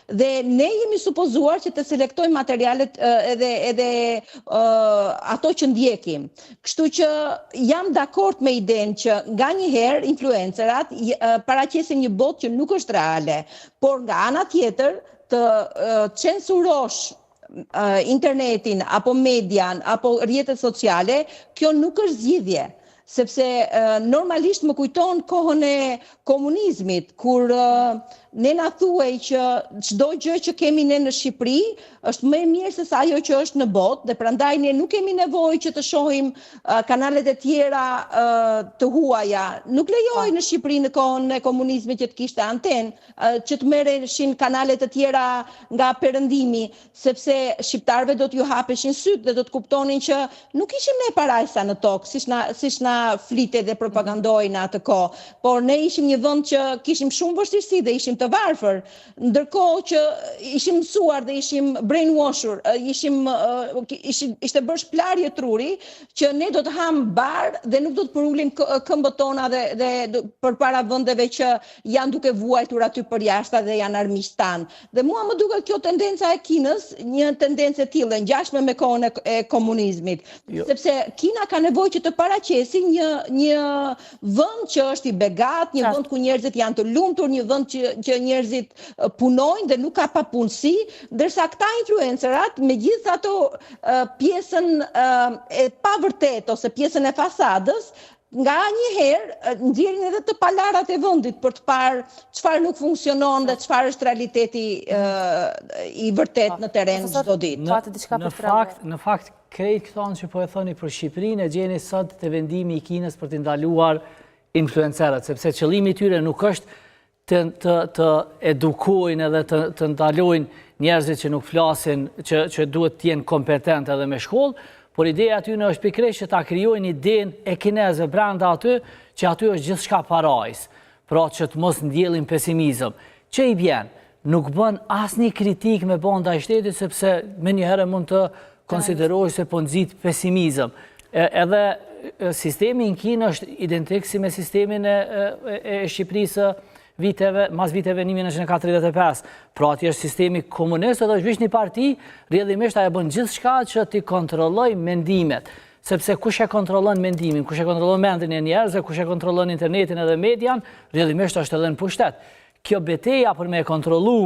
Dhe ne jemi supozuar që të selektojmë materialet edhe ato që ndjekim. Kështu që jam dakord me idenë që nga njëherë influencerat paraqesin një botë që nuk është reale, por nga ana tjetër të censurosh internetin, apo median, apo rrjetet sociale, kjo nuk është zgjidhje. Sepse normalisht më kujton kohën e komunizmit, kur ne na thuaj që çdo gjë që kemi ne në Shqipëri është më e mirë se sa ajo që është në botë, dhe prandaj ne nuk kemi nevojë që të shohim kanalet e tjera të huaja. Nuk lejohej në Shqipëri në kohën e komunizmit që të kishte antenë, që të merreshin kanale të tjera nga perëndimi, sepse shqiptarëve do t'ju hapeshin syt dhe do të kuptonin që nuk ishim ne parajsa në tokë, siç na flite dhe propagandoi në atë kohë, por ne ishim një vend që kishim shumë vështirësi dhe ishim të varfër, ndërkohë që ishim mësuar dhe ishim brainwasher, ishte bërë shplarje truri që ne do të ham bar dhe nuk do të përulim këmbët tona dhe përpara vendeve që janë duke vuajtur aty për jashtë dhe janë armiqtë tanë. Dhe mua më duket kjo tendenca e Kinës, një tendencë e tillë ngjashme me kohën e komunizmit, sepse Kina ka nevojë që të paraqesë një vend që është i begat, një vend ku njerëzit janë të lumtur, një vend që njerëzit punojnë dhe nuk ka papunësi, ndërsa këta influencerat me gjithë ato pjesën e pavërtet ose pjesën e fasadës, nga njëherë nxjerrin edhe të palarat e vendit për të parë çfarë nuk funksionon dhe çfarë është realiteti i vërtet në terren çdo ditë. Në fakt krejt këto që po e thoni për Shqipërinë e gjeni sot te vendimi i Kinës për të ndaluar influencerët, sepse qëllimi i tyre nuk është të edukojnë edhe të ndalojnë njerëzit që nuk flasin, që duhet të jenë kompetent edhe me shkollë, por ideja aty në është pikërisht që ta krijojnë idenë e kinezëve brenda aty, që aty është gjithçka parajs, pra që të mos ndjellin pesimizëm. Që i bjen, nuk bën asnjë kritik me ndaj shtetit, sepse me njëherë mund të konsiderohet se po nxit pesimizëm. Edhe sistemi në Kinë është identik si me sistemin e Shqipërisë mas viteve 1945. Pra ati është sistemi komunist, edhe është vish një parti, rrjedhimisht ajo bën gjithçka që t'i kontrolloj mendimet. Sepse kush e kontrollon mendimin, kush e kontrollon mendjen e njerëzve, kush e kontrollon internetin edhe median, rrjedhimisht është edhe në pushtet. Kjo betejë për me kontrollu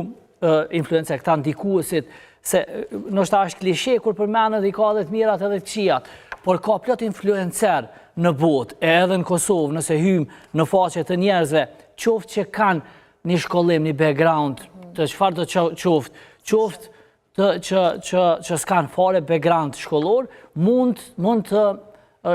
influencë këta ndikuesit, se ndoshta është klishe kur përmendet i ka edhe të mirat edhe të këqijat, por ka plot influencer në botë, edhe në Kosovë, nëse hym në faqe të njerëzve, qoftë që kanë një shkollim, një background, të çfarë do qoftë që s'kanë fare background shkollor, mund të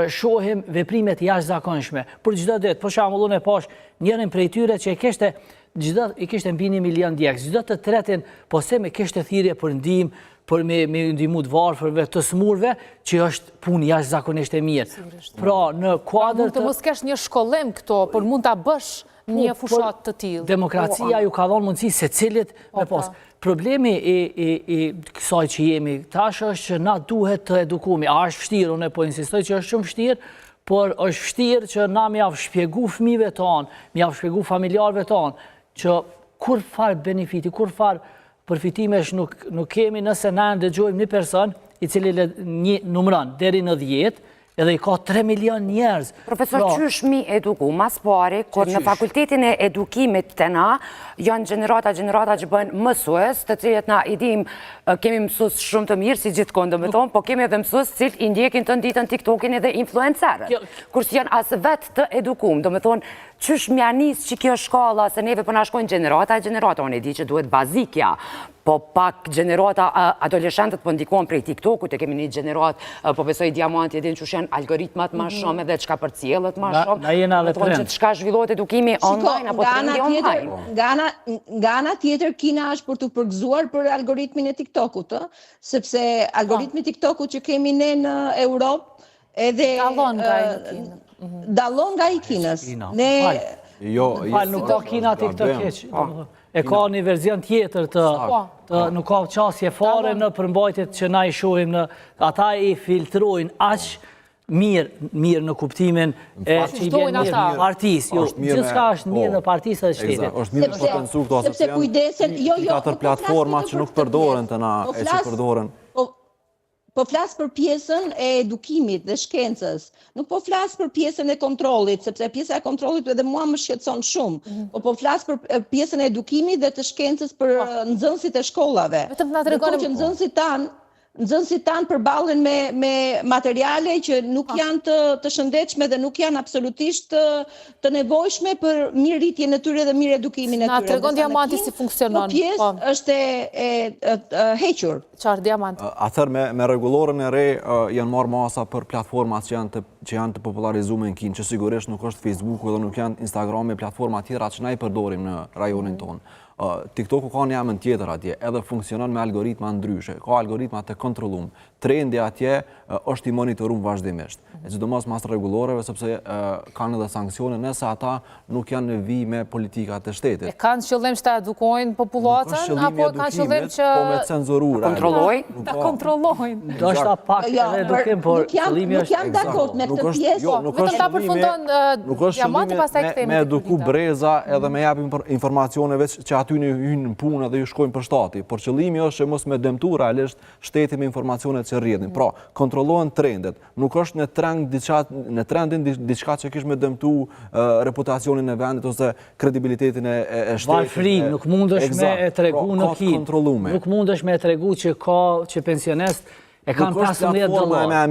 shohim veprimet jashtëzakonshme. Për çdo ditë, për shembull unë e pash njërin prej tyre që i kishte mbi 1 milion djegës, çdo të tretin, po se me kishte thirrje për ndihmë, për me ndihmu të varfërve, të smurve, që është punë jashtëzakonisht e mirë. Pra, në kuadër mund të mos kesh një shkollim këto, por mund ta bësh një fushat të tillë. Demokracia ju ka dhënë mundësi secilit me pas. Problemi i kësaj që jemi tash është që na duhet të edukojmë. A është vështirë? Unë po insistoj që është shumë vështirë, por është vështirë që na më javë shpjegu fëmijëve tonë, më javë shpjegu familjarëve tonë, që kur farë benefiti, kur farë përfitimesh nuk kemi nëse na ndëgjojmë një person i cili numëron deri në 10, edhe i ka 3 milion njerëz. Profesor, qysh mi eduku, mas pari, kur në fakultetin e edukimit të na, janë gjenerata që bëjnë mësues, të cilët na i dim, kemi mësues shumë të mirë, si gjithë kondo me tonë, po kemi edhe mësues cilët i ndjekin të nditën TikTokin edhe influencerët. Kurse janë asë vetë të edukum, do me thonë, qysh mja nisë që kjo shkalla, se neve përna shkojnë gjenerata, unë e di që duhet bazikja, po pak gjenerata adoleshentët po ndikohen prej TikTokut, e kemi një gjenerat, po besoj diamanti edhin që shenë algoritmat ma shumë edhe qka për cilët ma shumë. Na jena dhe trend. Që qka zhvillohet edukimi online, apo trendi online. Nga ana tjetër, Kina është për të përgëzuar për algoritmin e TikTokut, sepse algoritmi TikTokut që kemi ne në Europë, edhe dallon nga i Kinës. Nuk ka Kina TikTok heq. E ka një verzion tjetër nuk ka qasje fare në përmbajtjet që na i shohim në ata i filtrojnë aq mirë në kuptimin e që i vjen mirë në partisë. Jo, gjithçka është mirë në partisë dhe shtetit. Është mirë të potencu këto asociacione. Katër platforma që nuk përdoren të na e që përdoren. Po flas për pjesën e edukimit dhe shkencës. Nuk po flas për pjesën e kontrollit, sepse pjesa e kontrollit edhe mua më shqetëson shumë. Po flas për pjesën e edukimit dhe të shkencës për nxënësit e shkollave. Vetëm na tregoni që nxënësit tanë përballen me materiale që nuk janë të shëndetshme dhe nuk janë absolutisht të nevojshme për mirë rritjen e tyre dhe mirë edukimin e tyre. Na tregon Diamanti si funksionon. Kjo pjesë është e hequr. Qartë Diamanti. Atëherë me rregullorën e re janë marrë masa për platformat që janë të popularizuar në Kinë, që sigurisht nuk është Facebooku dhe nuk janë Instagrami, platforma tjera që na i përdorim në rajonin tonë. TikToku ka një emën tjetër atje, edhe funksionon me algoritma ndryshe, ka algoritma të kontrollum. Trendi atje është i monitorum vazhdimisht. E sidomos mas rregulloreve, sepse kanë edhe sanksione nëse ata nuk janë në vijë me politikat e shtetit. E kanë qëllim që ta edukojnë popullatën, apo kanë qëllim që po me cenzurur. Ta kontrollojnë. Do është pak edhe edukim, por qëllimi është nuk jam dakord me këtë pjesë. Vetëm ta përfundon Diamanti, pastaj kthehemi me eduku breza edhe me japim informacione që aty në hynë në punë dhe ju shkojnë për shtati. Por qëllimi është që mos me dëmtu realisht shteti me informacionet që rrjedhin. Pra, kontrollohen trendet. Nuk është në trendin diçka që kish me dëmtu reputacionin e vendit ose kredibilitetin e shtetit. Varfri, nuk mundesh me e tregu në Kinë. Kontrollume. Nuk mundesh me e tregu që pensionist e kanë $15.